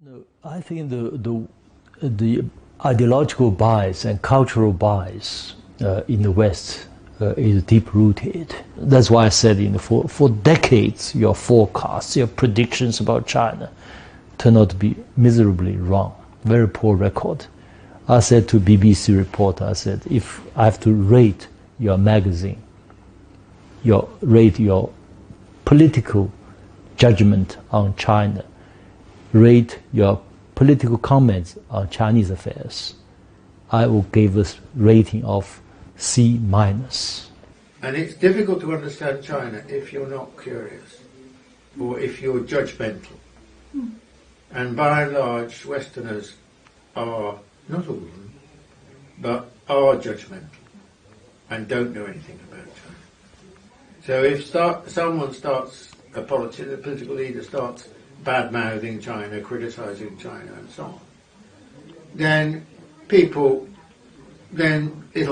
No, I think the ideological bias and cultural bias in the West is deep rooted. That's why I said for decades your forecasts, your predictions about China turn out to be miserably wrong. Very poor record. I said to BBC reporter, I said, if I have to rate your magazine, rate your political judgment on China, rate your political comments on Chinese affairs, I will give a rating of C-. And it's difficult to understand China if you're not curious or if you're judgmental. And by and large, Westerners are, not all of them, but are judgmental and don't know anything about China. So if someone starts, a political leader starts bad-mouthing China, criticising China and so on, then it'll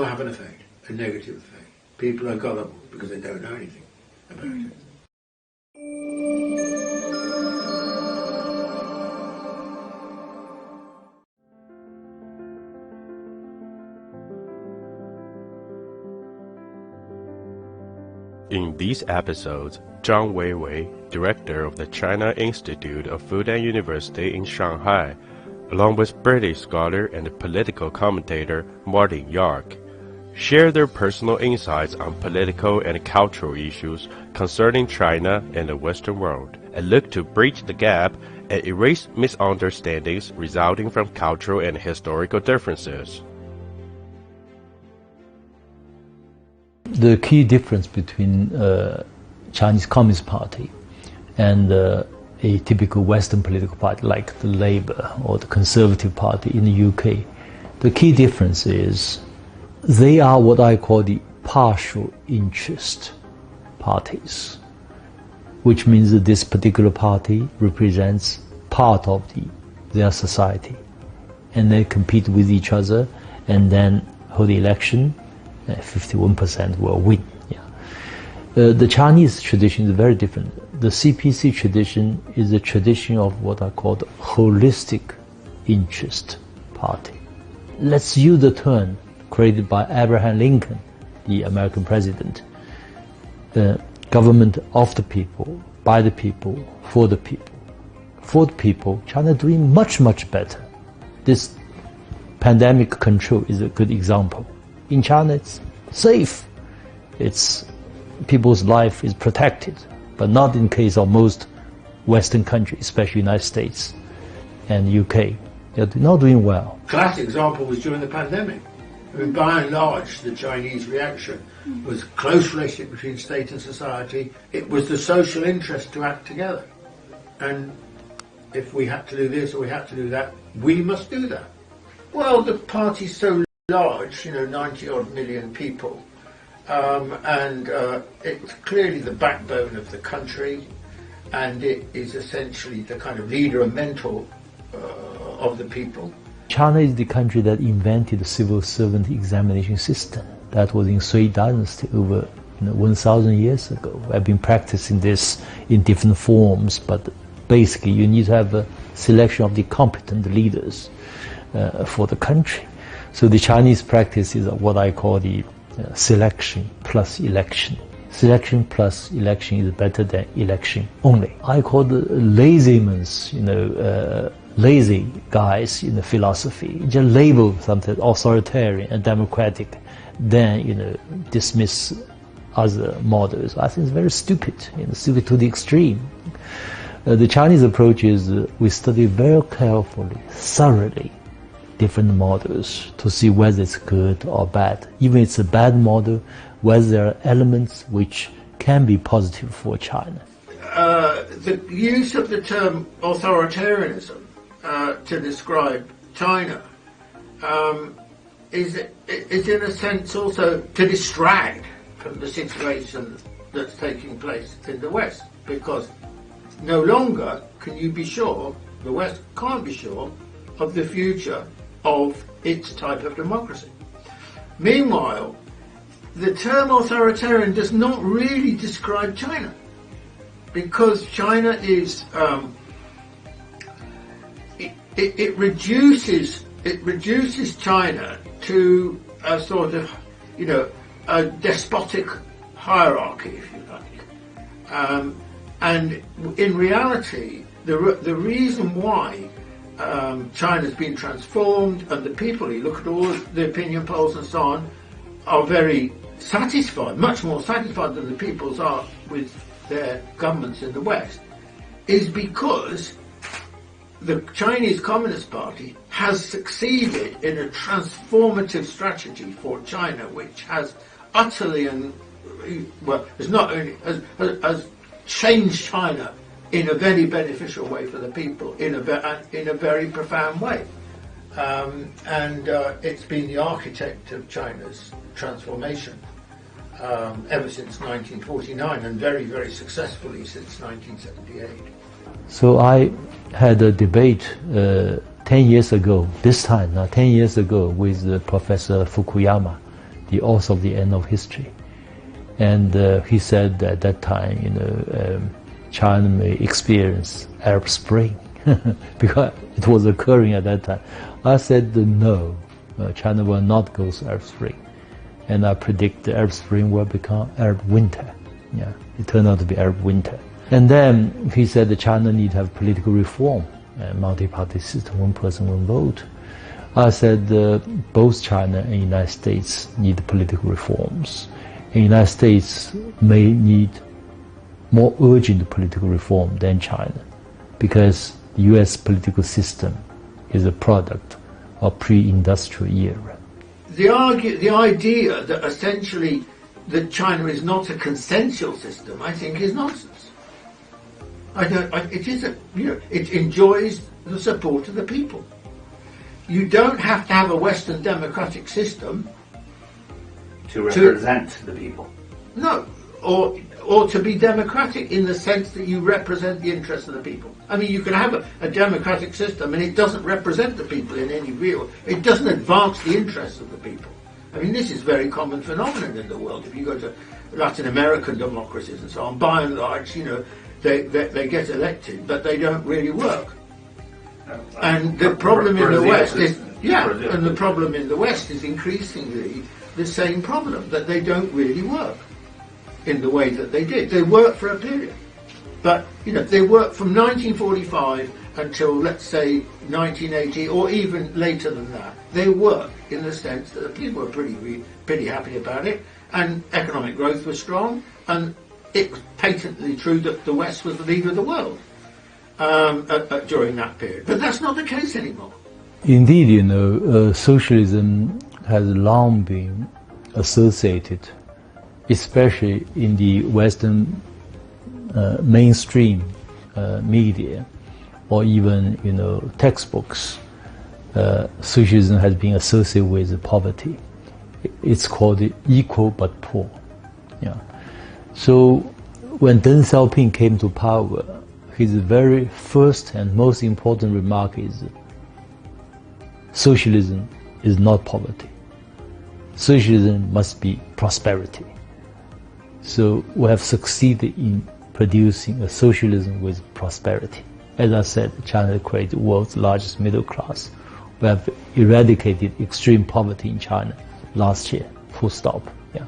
have an effect, a negative effect. People are gullible because they don't know anything about it. In these episodes, Zhang Weiwei, director of the China Institute of Fudan University in Shanghai, along with British scholar and political commentator Martin Jacques, share their personal insights on political and cultural issues concerning China and the Western world, and look to bridge the gap and erase misunderstandings resulting from cultural and historical differences. The key difference between Chinese Communist Party and a typical Western political party like the Labour or the Conservative Party in the UK, the key difference is they are what I call the partial interest parties, which means that this particular party represents part of their society, and they compete with each other and then hold the election. 51% will win. The Chinese tradition is very different. The CPC tradition is a tradition of what I call the holistic interest party. Let's use the term created by Abraham Lincoln, the American president. The government of the people, by the people, for the people. For the people, China is doing much, much better. This pandemic control is a good example. In China, it's safe. People's life is protected, but not in case of most Western countries, especially United States and UK. They're not doing well. Classic example was during the pandemic. I mean, by and large, the Chinese reaction was close relationship between state and society. It was the social interest to act together. And if we had to do this or we had to do that, we must do that. Well, the party's so large, 90-odd million people, and it's clearly the backbone of the country, and it is essentially the kind of leader and mentor of the people. China is the country that invented the civil servant examination system. That was in Sui Dynasty over 1,000 years ago. I've been practicing this in different forms, but basically you need to have a selection of the competent leaders for the country. So the Chinese practice is what I call the selection plus election. Selection plus election is better than election only. I call the lazyman's, lazy guys in the philosophy. Just label something authoritarian and democratic, then dismiss other models. I think it's very stupid, stupid to the extreme. The Chinese approach is we study very carefully, thoroughly, different models to see whether it's good or bad. Even if it's a bad model, whether there are elements which can be positive for China. The use of the term authoritarianism to describe China is in a sense also to distract from the situation that's taking place in the West, because no longer can you be sure, the West can't be sure, of the future of its type of democracy. Meanwhile, the term authoritarian does not really describe China, because China is it reduces China to a sort of, a despotic hierarchy, if you like. And in reality, the reason why China's been transformed, and the people, you look at all the opinion polls and so on, are very satisfied, much more satisfied than the peoples are with their governments in the West, is because the Chinese Communist Party has succeeded in a transformative strategy for China, which has utterly has changed China in a very beneficial way for the people, in a very profound way. It's been the architect of China's transformation ever since 1949, and very, very successfully since 1978. So I had a debate 10 years ago, this time, 10 years ago, with Professor Fukuyama, the author of The End of History. And he said at that time, China may experience Arab Spring because it was occurring at that time. I said no, China will not go through Arab Spring. And I predict the Arab Spring will become Arab Winter. Yeah, it turned out to be Arab Winter. And then he said that China need to have political reform, multi-party system, one person, one vote. I said both China and the United States need political reforms. The United States may need more urgent political reform than China, because the U.S. political system is a product of pre-industrial era. The idea that essentially that China is not a consensual system, I think, is nonsense. It enjoys the support of the people. You don't have to have a Western democratic system to represent the people. No, or to be democratic in the sense that you represent the interests of the people. I mean, you can have a democratic system and it doesn't represent the people in any real, it doesn't advance the interests of the people. I mean, this is a very common phenomenon in the world. If you go to Latin American democracies and so on, by and large, they get elected, but they don't really work. And the problem in the West is, and the problem in the West is increasingly the same problem, that they don't really work in the way that they did. They work for a period, but they work from 1945 until, let's say, 1980, or even later than that. They work in the sense that the people were pretty happy about it, and economic growth was strong, and it was patently true that the West was the leader of the world during that period. But that's not the case anymore. Indeed, socialism has long been associated, especially in the Western mainstream media, or even textbooks. Socialism has been associated with poverty. It's called equal but poor. Yeah. So when Deng Xiaoping came to power, his very first and most important remark is, socialism is not poverty. Socialism must be prosperity. So we have succeeded in producing a socialism with prosperity. As I said, China created the world's largest middle class. We have eradicated extreme poverty in China last year, full stop. Yeah.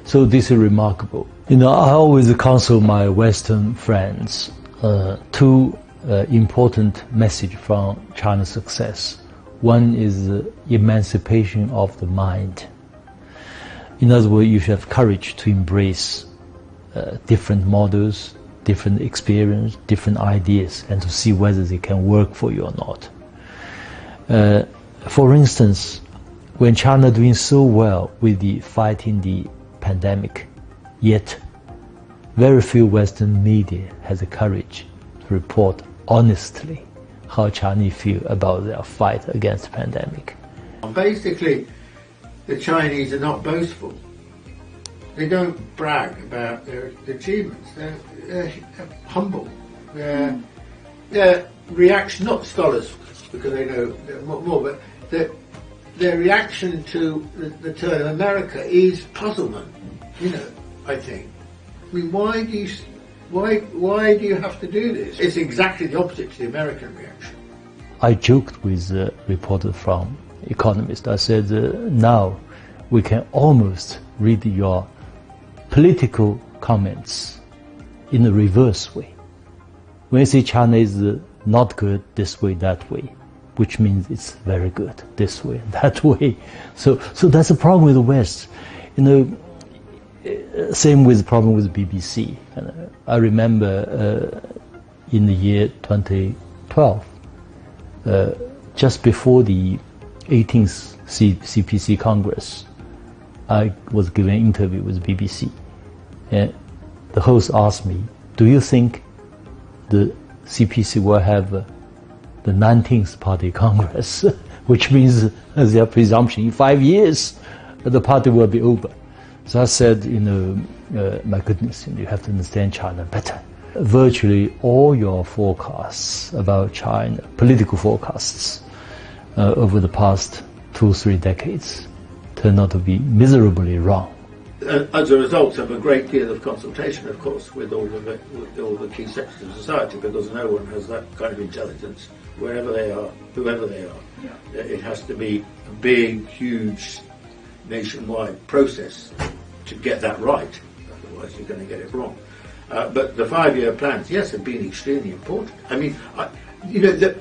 So this is remarkable. I always counsel my Western friends two important messages from China's success. One is the emancipation of the mind. In other words, you should have courage to embrace different models, different experience, different ideas, and to see whether they can work for you or not. For instance, when China doing so well with fighting the pandemic, yet very few Western media has the courage to report honestly how Chinese feel about their fight against the pandemic. Basically, the Chinese are not boastful. They don't brag about their achievements. They're humble. Their reaction, not scholars, because they know more, but their reaction to the turn of America is puzzlement. I think. I mean, why do you have to do this? It's exactly the opposite to the American reaction. I joked with a reporter from Economist. I said, now we can almost read your political comments in a reverse way. When you say China is not good this way, that way, which means it's very good this way, that way. So that's a problem with the West. You know, same with the problem with the BBC. I remember in the year 2012, just before the 18th CPC Congress, I was giving an interview with the BBC. And the host asked me, do you think the CPC will have the 19th Party Congress? Which means their presumption, in 5 years, the party will be over. So I said, you know, my goodness, you have to understand China better. Virtually all your forecasts about China, political forecasts, over the past 2-3 decades, turned out to be miserably wrong. As a result of a great deal of consultation, of course, with all the key sectors of society, because no one has that kind of intelligence, wherever they are, whoever they are. Yeah. It has to be a big, huge, nationwide process to get that right. Otherwise, you're going to get it wrong. But the 5-year plans, yes, have been extremely important. I mean, you know,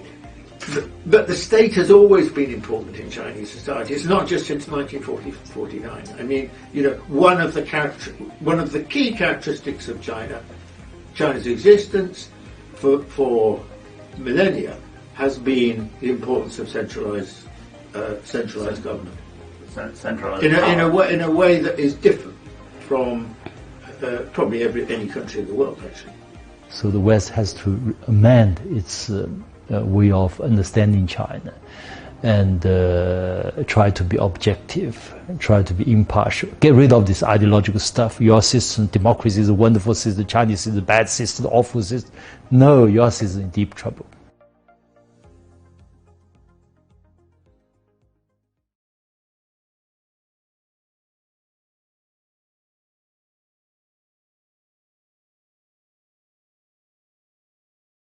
but the state has always been important in Chinese society. It's not just since 1949. I mean, you know, one of the key characteristics of China's existence for millennia has been the importance of centralized government. Centralized in a way that is different from probably any country in the world, actually. So the West has to amend its way of understanding China and try to be objective, try to be impartial, get rid of this ideological stuff. Your system, democracy is a wonderful system, Chinese is a bad system, awful system. No, your system is in deep trouble.